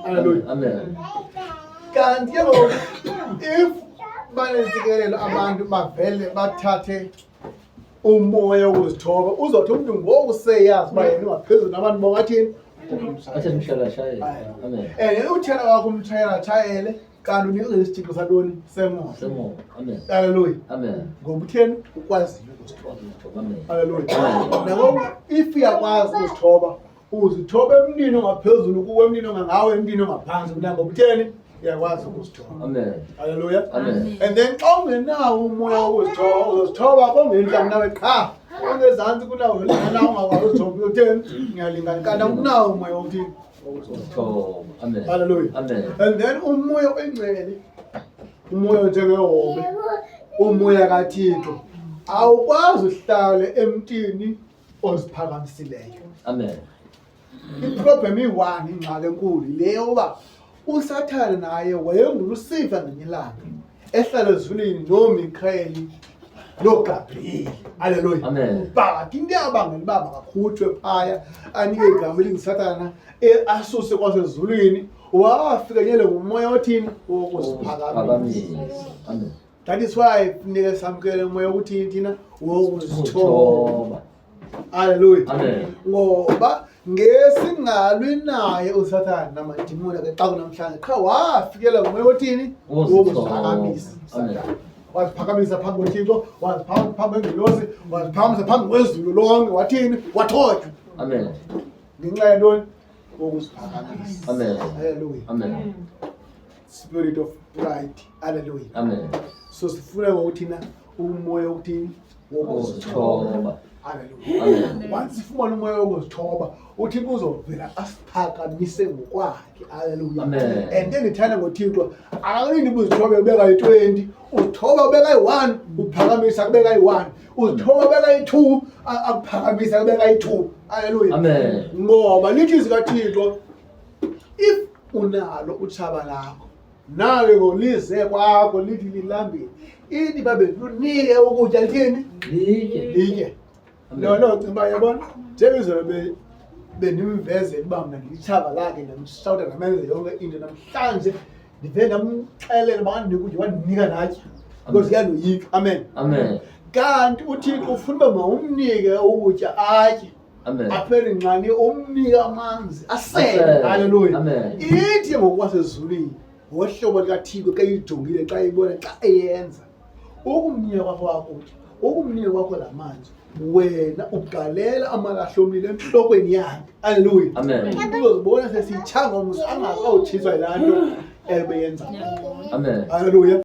Hallelujah. Amen. Kanti ke ngoku if banesikelelo abantu bavele bathathe umoya wokuzithoba uzothi umuntu ngoku seyazi uba yena ungaphezulu nabantu bongathini Athi umshayela. Amen. uthela wakho umshayela atshayele kanti unikeza isithixo santoni semoto. Semo. Amen. Hallelujah. Amen. Ngoba utheni ukwaziyo ukuzithoba. Amen. Hallelujah. Nako if uyakwazi ukuzithoba uzithoba emntwini ongaphezulu kuwe emntwini ongangawe emntwini ongaphansi mina ngoba utheni uyakwazi ukuzithoba. Amen. Hallelujah. Amen. And then xa ungenawo umoya wokuzithoba uzozithoba kongenhla kunawe qha ongezantsi kunawo lana ungakwazi uzithoba utheni ngiyalingana kanti akunawo umoya wokuthini Stop. Amen. Hallelujah. Amen. And then umoya oyingcwele umoya njengehobe umoya kaThixo awukwazi uhlale emntini oziphakamisileyo. Amen. Iproblem iyi-one ingxaki enkulu le yoba uSathane naye wayengulusiva ngenye ilanga ehlala ezulwini nooMikhayeli nooGabriyeli. Hallelujah. Amen. But into eyabangela uba makakhutshwe phaya anike igama elithi Sathana asuse kwasezulwini wafikelele ngumoya othini wokuziphakamisa. Amen. That is why funeke samkele umoya wokuthini thina wokuzithoba. Hallelujah. Amen. Ngoba ngesingalwi naye uSathane namadimoni ake xa kunamhlanje qha wafikela ngumoya othini wokuziphakamisa. Amen. Waziphakamisa phambi koThixo, waziphakamisa phambi kwengilosi, waziphakamisa phambi kwezulu lonke, wathini wathotywa Amen. ngenxa yantoni wokuziphakamisa. Amen. Hallelujah. Amen. Spirit of pride. Hallelujah. Amen. So sifuna ngokuthina umoya wokuthini Wokuzithoba. Hallelujah. Amen. Once sifumana umoya wokuzithoba uThixo uzovela asiphakamise ngokwakhe. Hallelujah. Amen. And then ithanda ngoThixo akalindi uzithobe ubeka i-20 uzithoba ubeka i-1 uphakamisa kubeka i-1 uzithoba ubeka i-2 akuphakamisa kubeka i-2. Hallelujah. Amen. Ngoba lithi izwi kaThixo if unalo utshaba lakho nawe ngolize kwakho lithi lilambile ithi babe lunike ukutya lithini litye. No cimba yabona njengezobe benimvezela uba mna ndilitshaba lakhe ndamshawuta ndamenze yonke into namhlanje ndive ndamxelela uba andinike ukutya wandinika natya because uyaloyika. Amen. Amen. Kanti uThixo ufuna uba mawumnike ukutya atye Amen. aphele nqani umnika amanzi asele. Asele. Hallelujah. Amen. Ithi ngokwasezulwini ngohlobo likaThixo xa iyijongile xa ibona xa eyenza ukumnika kwakho ukutya ukumnika kwakho la manzi wena ugalela amalahle omlilo entlokweni yakhe. Hallelujah. Amen. Uzozibona sesiyitshanga umzi angakawutshiswa yilaa nto ebeyenza. Amen. Hallelujah.